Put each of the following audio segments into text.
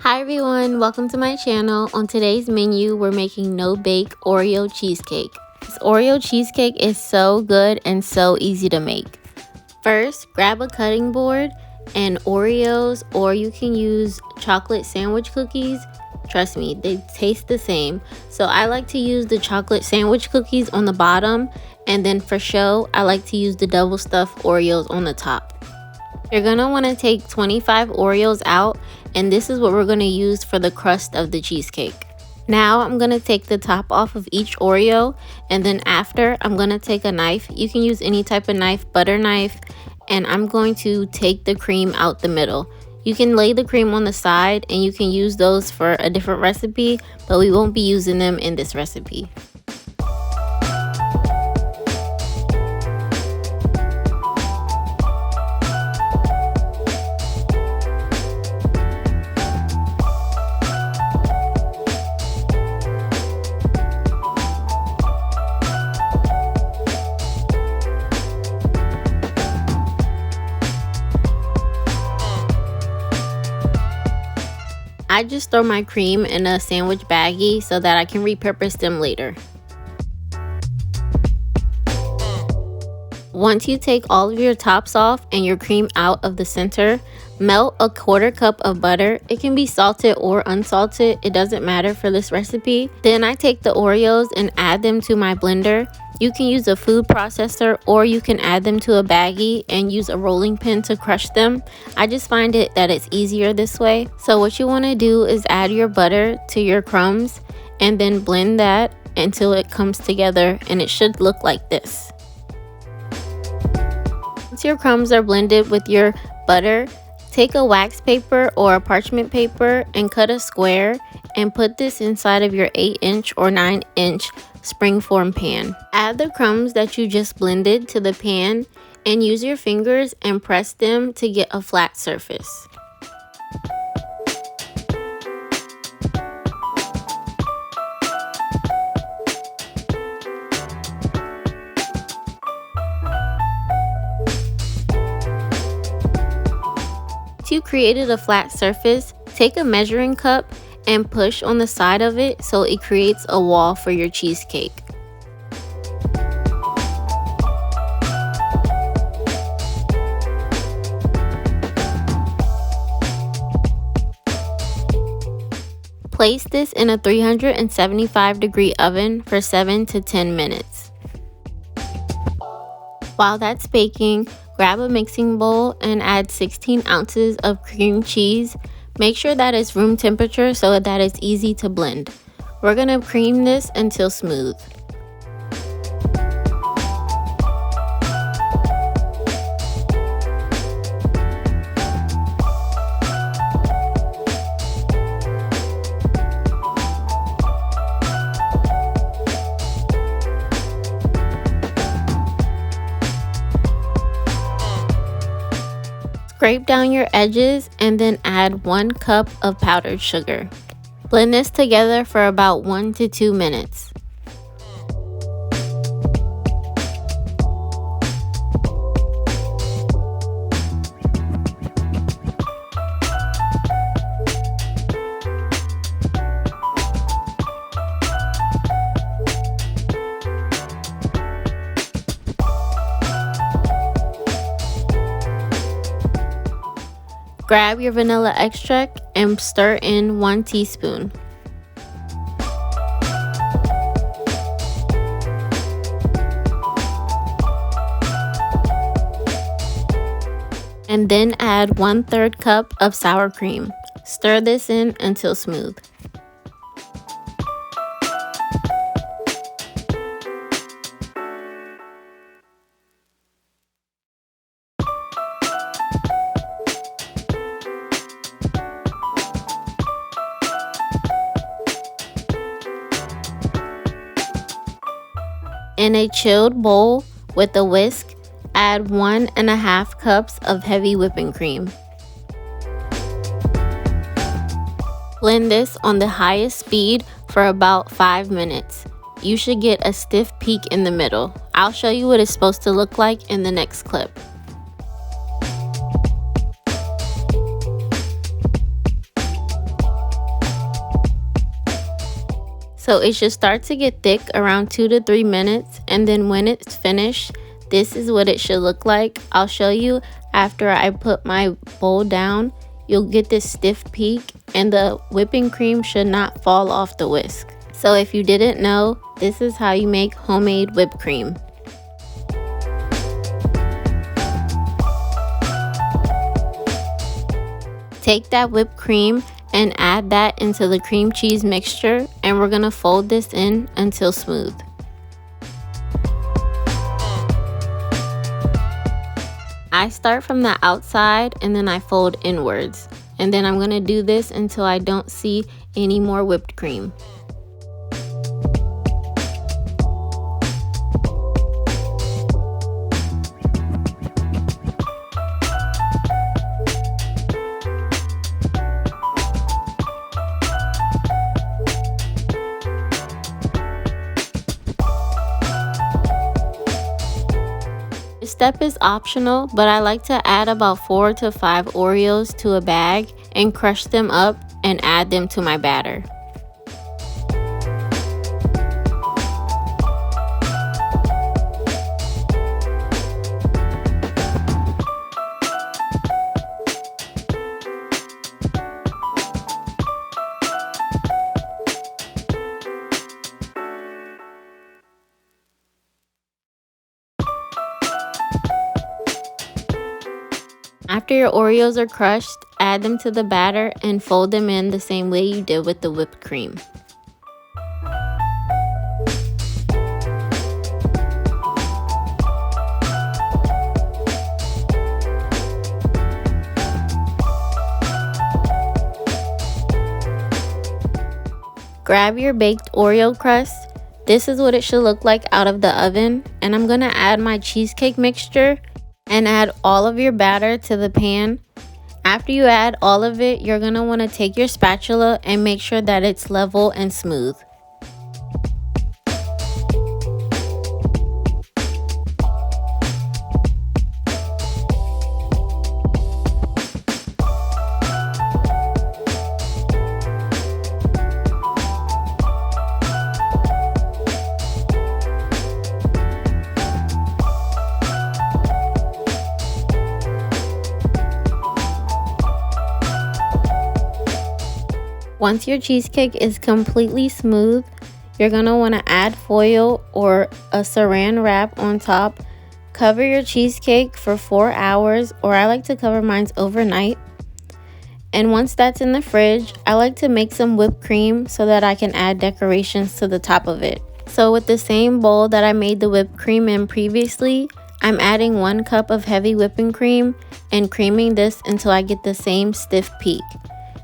Hi everyone, welcome to my channel. On today's menu, we're making no bake Oreo cheesecake. This Oreo cheesecake is so good and so easy to make. First, grab a cutting board and Oreos, or you can use chocolate sandwich cookies. Trust me, they taste the same. So I like to use the chocolate sandwich cookies on the bottom, and then for show, I like to use the double stuffed Oreos on the top. You're gonna wanna take 25 Oreos out, and this is what we're gonna use for the crust of the cheesecake. Now I'm gonna take the top off of each Oreo, and then after I'm gonna take a knife. You can use any type of knife, butter knife, and I'm going to take the cream out the middle. You can lay the cream on the side and you can use those for a different recipe, but we won't be using them in this recipe. I just throw my cream in a sandwich baggie so that I can repurpose them later. Once you take all of your tops off and your cream out of the center, melt a 1/4 cup of butter. It can be salted or unsalted, it doesn't matter for this recipe. Then I take the Oreos and add them to my blender. You can use a food processor, or you can add them to a baggie and use a rolling pin to crush them. I just find it that it's easier this way. So what you want to do is add your butter to your crumbs and then blend that until it comes together, and it should look like this. Once your crumbs are blended with your butter, take a wax paper or a parchment paper and cut a square and put this inside of your 8-inch or 9-inch springform pan. Add the crumbs that you just blended to the pan and use your fingers and press them to get a flat surface. Once you created a flat surface, take a measuring cup and push on the side of it so it creates a wall for your cheesecake. Place this in a 375-degree oven for 7 to 10 minutes. While that's baking, grab a mixing bowl and add 16 ounces of cream cheese. Make sure that it's room temperature so that it's easy to blend. We're gonna cream this until smooth. Scrape down your edges and then add 1 cup of powdered sugar. Blend this together for about 1 to 2 minutes. Grab your vanilla extract and stir in 1 teaspoon. And then add 1/3 cup of sour cream. Stir this in until smooth. In a chilled bowl with a whisk, add 1½ cups of heavy whipping cream. Blend this on the highest speed for about 5 minutes. You should get a stiff peak in the middle. I'll show you what it's supposed to look like in the next clip. So it should start to get thick around 2 to 3 minutes, and then when it's finished, this is what it should look like. I'll show you after I put my bowl down. You'll get this stiff peak, and the whipping cream should not fall off the whisk. So if you didn't know, this is how you make homemade whipped cream. Take that whipped cream and add that into the cream cheese mixture, and we're gonna fold this in until smooth. I start from the outside and then I fold inwards, and then I'm gonna do this until I don't see any more whipped cream. This step is optional, but I like to add about 4 to 5 Oreos to a bag and crush them up and add them to my batter. After your Oreos are crushed, add them to the batter and fold them in the same way you did with the whipped cream. Grab your baked Oreo crust. This is what it should look like out of the oven, and I'm gonna add my cheesecake mixture and add all of your batter to the pan. After you add all of it, you're gonna wanna take your spatula and make sure that it's level and smooth. Once your cheesecake is completely smooth, you're gonna wanna add foil or a saran wrap on top. Cover your cheesecake for 4 hours, or I like to cover mine overnight. And once that's in the fridge, I like to make some whipped cream so that I can add decorations to the top of it. So with the same bowl that I made the whipped cream in previously, I'm adding 1 cup of heavy whipping cream and creaming this until I get the same stiff peak.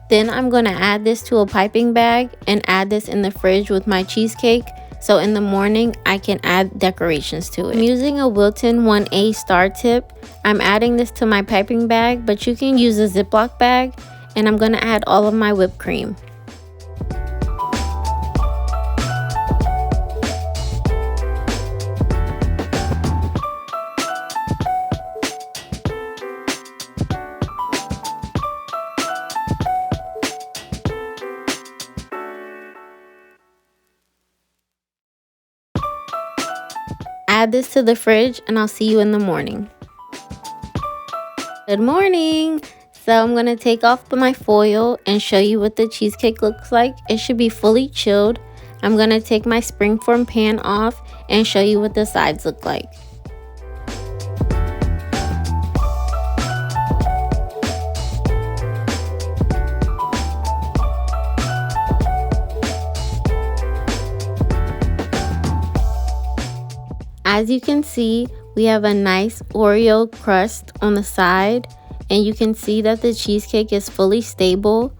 Then I'm going to add this to a piping bag and add this in the fridge with my cheesecake, so in the morning I can add decorations to it. I'm using a Wilton 1A star tip. I'm adding this to my piping bag, but you can use a Ziploc bag, and I'm going to add all of my whipped cream. Add this to the fridge, and I'll see you in the morning. Good morning! So I'm going to take off my foil and show you what the cheesecake looks like. It should be fully chilled. I'm going to take my springform pan off and show you what the sides look like. As you can see, we have a nice Oreo crust on the side, and you can see that the cheesecake is fully stable.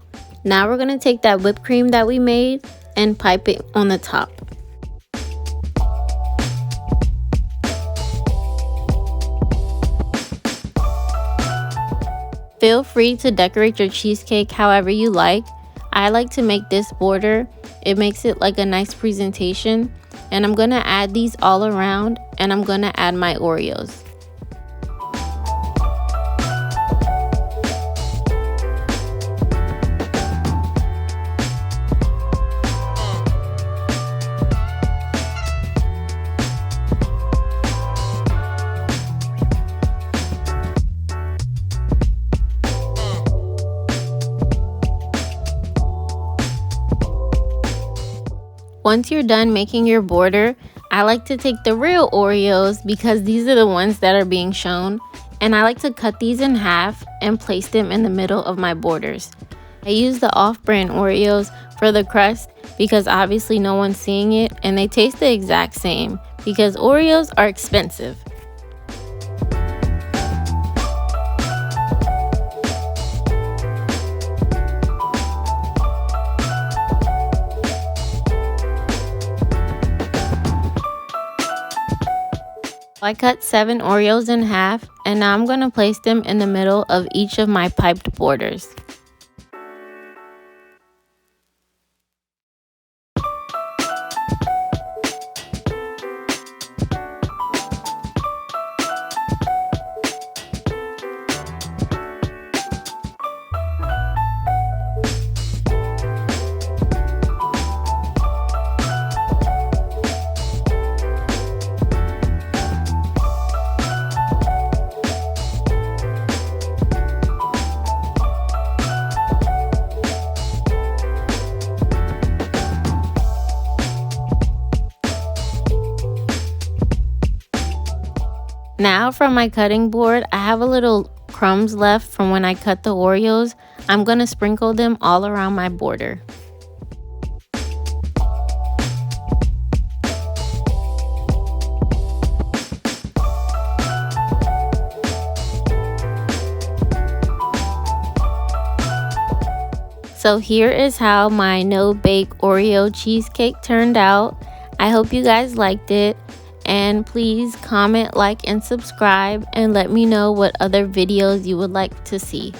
Now we're going to take that whipped cream that we made and pipe it on the top. Feel free to decorate your cheesecake however you like. I like to make this border. It makes it like a nice presentation. And I'm going to add these all around, and I'm going to add my Oreos. Once you're done making your border, I like to take the real Oreos because these are the ones that are being shown, and I like to cut these in half and place them in the middle of my borders. I use the off-brand Oreos for the crust because obviously no one's seeing it, and they taste the exact same because Oreos are expensive. I cut 7 Oreos in half, and now I'm going to place them in the middle of each of my piped borders. Now from my cutting board, I have a little crumbs left from when I cut the Oreos. I'm going to sprinkle them all around my border. So here is how my No Bake Oreo cheesecake turned out. I hope you guys liked it. And please comment, like, and subscribe, and let me know what other videos you would like to see.